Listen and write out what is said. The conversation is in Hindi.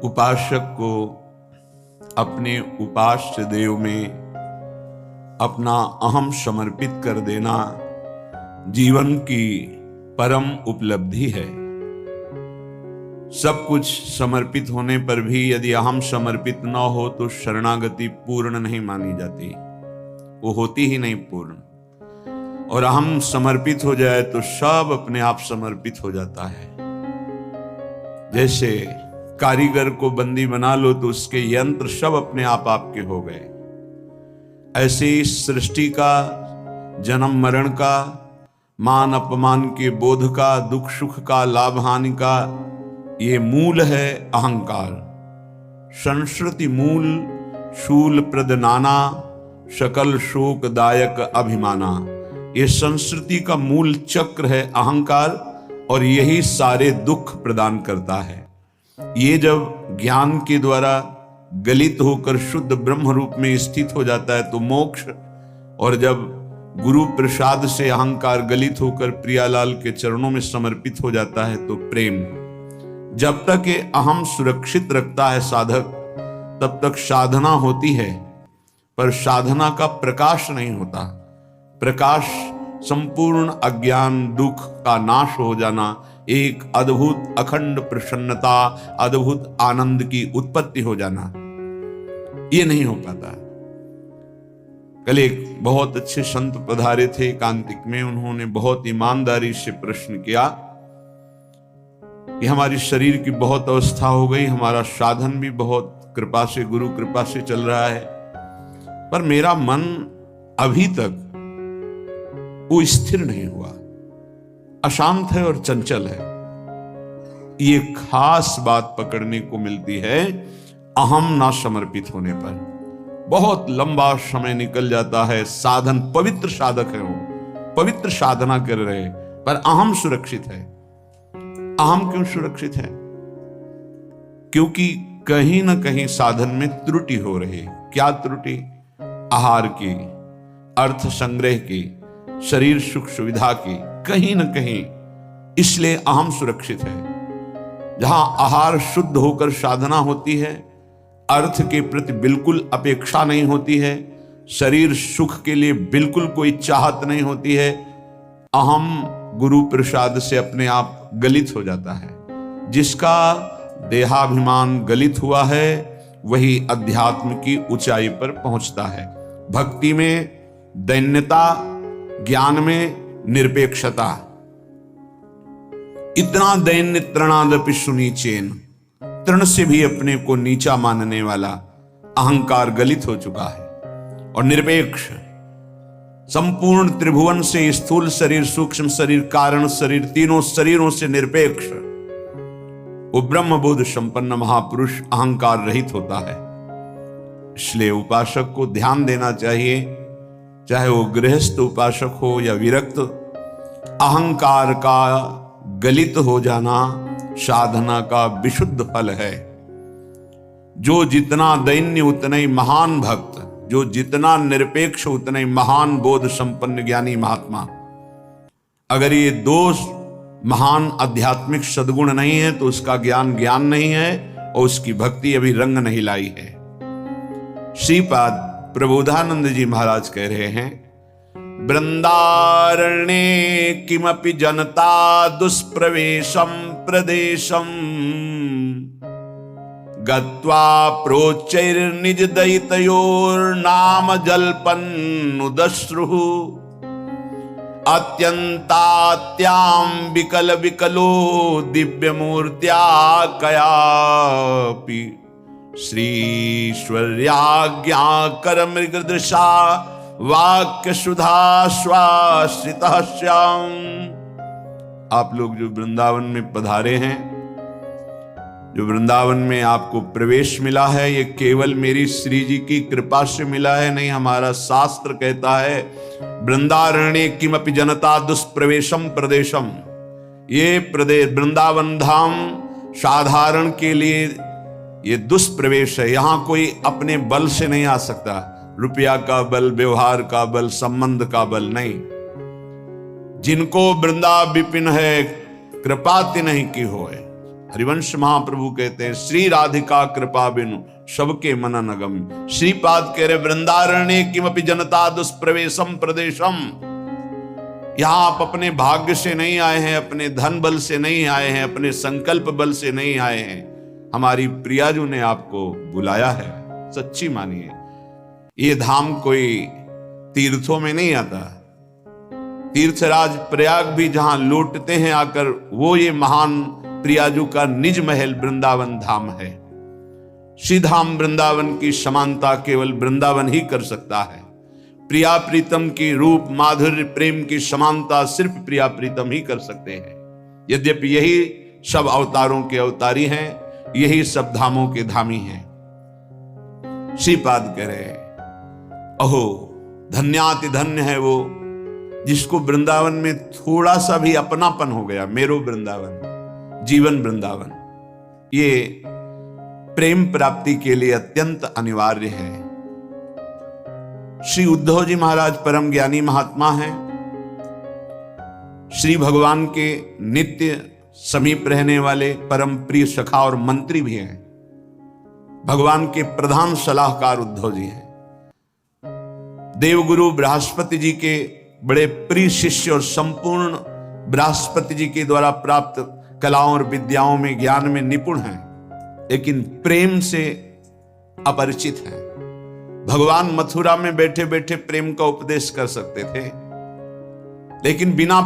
उपासक को अपने उपास्य देव में अपना अहम समर्पित कर देना जीवन की परम उपलब्धि है। सब कुछ समर्पित होने पर भी यदि अहम समर्पित न हो तो शरणागति पूर्ण नहीं मानी जाती, वो होती ही नहीं पूर्ण। और अहम समर्पित हो जाए तो सब अपने आप समर्पित हो जाता है। जैसे कारीगर को बंदी बना लो तो उसके यंत्र सब अपने आप आपके हो गए। ऐसे ही सृष्टि का, जन्म मरण का, मान अपमान के बोध का, दुख सुख का, लाभ हानि का, ये मूल है अहंकार। संस्कृति मूल शूल प्रद नाना, सकल शोक दायक अभिमाना। ये संस्कृति का मूल चक्र है अहंकार, और यही सारे दुख प्रदान करता है। ये जब ज्ञान के द्वारा गलित होकर शुद्ध ब्रह्म रूप में स्थित हो जाता है तो मोक्ष, और जब गुरु प्रसाद से अहंकार गलित होकर प्रियालाल के चरणों में समर्पित हो जाता है तो प्रेम। जब तक ये अहम सुरक्षित रखता है साधक, तब तक साधना होती है, पर साधना का प्रकाश नहीं होता। प्रकाश संपूर्ण अज्ञान दुख का नाश हो जाना, एक अद्भुत अखंड प्रसन्नता, अद्भुत आनंद की उत्पत्ति हो जाना, ये नहीं हो पाता। कल एक बहुत अच्छे संत पधारे थे एकांतिक में। उन्होंने बहुत ईमानदारी से प्रश्न किया कि हमारी शरीर की बहुत अवस्था हो गई, हमारा साधन भी बहुत कृपा से, गुरु कृपा से चल रहा है, पर मेरा मन अभी तक वो स्थिर नहीं हुआ, अशांत है और चंचल है। ये खास बात पकड़ने को मिलती है अहम ना समर्पित होने पर। बहुत लंबा समय निकल जाता है, साधन, पवित्र साधक है वो, पवित्र साधना कर रहे, पर अहम सुरक्षित है। अहम क्यों सुरक्षित है? क्योंकि कहीं ना कहीं साधन में त्रुटि हो रही है। क्या त्रुटि? आहार की, अर्थ संग्रह की, शरीर सुख सुविधा की, कहीं ना कहीं। इसलिए अहम सुरक्षित है। जहां आहार शुद्ध होकर साधना होती है, अर्थ के प्रति बिल्कुल अपेक्षा नहीं होती है, शरीर सुख के लिए बिल्कुल कोई चाहत नहीं होती है, अहम गुरु प्रसाद से अपने आप गलित हो जाता है। जिसका देहाभिमान गलित हुआ है वही अध्यात्म की ऊंचाई पर पहुंचता है। भक्ति में दैन्यता, ज्ञान में निरपेक्षता। इतना दैन्य तृणादपि सुनीचेन, तृण से भी अपने को नीचा मानने वाला अहंकार गलित हो चुका है। और निरपेक्ष, संपूर्ण त्रिभुवन से, स्थूल शरीर, सूक्ष्म शरीर, कारण शरीर, तीनों शरीरों से निरपेक्ष वो ब्रह्मबोध संपन्न महापुरुष अहंकार रहित होता है। इसलिए उपासक को ध्यान देना चाहिए, चाहे वो गृहस्थ उपासक हो या विरक्त, अहंकार का गलित हो जाना साधना का विशुद्ध फल है। जो जितना दैन्य उतना ही महान भक्त, जो जितना निरपेक्ष उतना ही महान बोध संपन्न ज्ञानी महात्मा। अगर ये दो महान आध्यात्मिक सद्गुण नहीं है तो उसका ज्ञान ज्ञान नहीं है और उसकी भक्ति अभी रंग नहीं लाई है। श्रीपाद प्रबोधानंद जी महाराज कह रहे हैं, वृंदारण्ये किमपि जनता दुष्प्रवेशम प्रदेशम गत्वा प्रोच्चैर्निज दयितयोर्नाम जल्पन्नुदश्रुः अत्यंतात्यां विकल विकलो दिव्यमूर्त्या कयापि श्रीश्वर्याज्ञा कर मृगदृशा वाक्य सुधा स्वाश्रितः श्याम। आप लोग जो वृंदावन में पधारे हैं, जो वृंदावन में आपको प्रवेश मिला है, ये केवल मेरी श्री जी की कृपा से मिला है नहीं। हमारा शास्त्र कहता है वृंदारण्ये किमपि जनता दुष्प्रवेशम प्रदेशम। ये प्रदेश वृंदावन धाम साधारण के लिए ये दुष्प्रवेश है। यहां कोई अपने बल से नहीं आ सकता, रुपया का बल, व्यवहार का बल, संबंध का बल नहीं। जिनको वृंदा विपिन है कृपाति नहीं की होए, हरिवंश महाप्रभु कहते हैं श्री राधिका कृपा बिनु सबके मन नगम। श्रीपाद कह रहे वृंदारण्य किमपि जनता दुष्प्रवेशम प्रदेशम। यहां आप अपने भाग्य से नहीं आए हैं, अपने धन बल से नहीं आए हैं, अपने संकल्प बल से नहीं आए हैं। हमारी प्रियाजू ने आपको बुलाया है, सच्ची मानिए। ये धाम कोई तीर्थों में नहीं आता। तीर्थराज प्रयाग भी जहां लौटते हैं आकर, वो ये महान प्रियाजू का निज महल वृंदावन धाम है। श्री धाम वृंदावन की समानता केवल वृंदावन ही कर सकता है। प्रिया प्रीतम की रूप माधुर्य प्रेम की समानता सिर्फ प्रिया प्रीतम ही कर सकते हैं। यद्यपि यही सब अवतारों के अवतारी हैं, यही सब धामों के धामी हैं। श्रीपाद कह रहे अहो धन्याति धन्य है वो जिसको वृंदावन में थोड़ा सा भी अपनापन हो गया। मेरो वृंदावन, जीवन वृंदावन, ये प्रेम प्राप्ति के लिए अत्यंत अनिवार्य है। श्री उद्धव जी महाराज परम ज्ञानी महात्मा हैं। श्री भगवान के नित्य समीप रहने वाले परम प्रिय सखा और मंत्री भी हैं। भगवान के प्रधान सलाहकार उद्धव जी हैं। देवगुरु बृहस्पति जी के बड़े प्रिय शिष्य और संपूर्ण बृहस्पति जी के द्वारा प्राप्त कलाओं और विद्याओं में ज्ञान में निपुण हैं, लेकिन प्रेम से अपरिचित हैं। भगवान मथुरा में बैठे बैठे प्रेम का उपदेश कर सकते थे, लेकिन बिना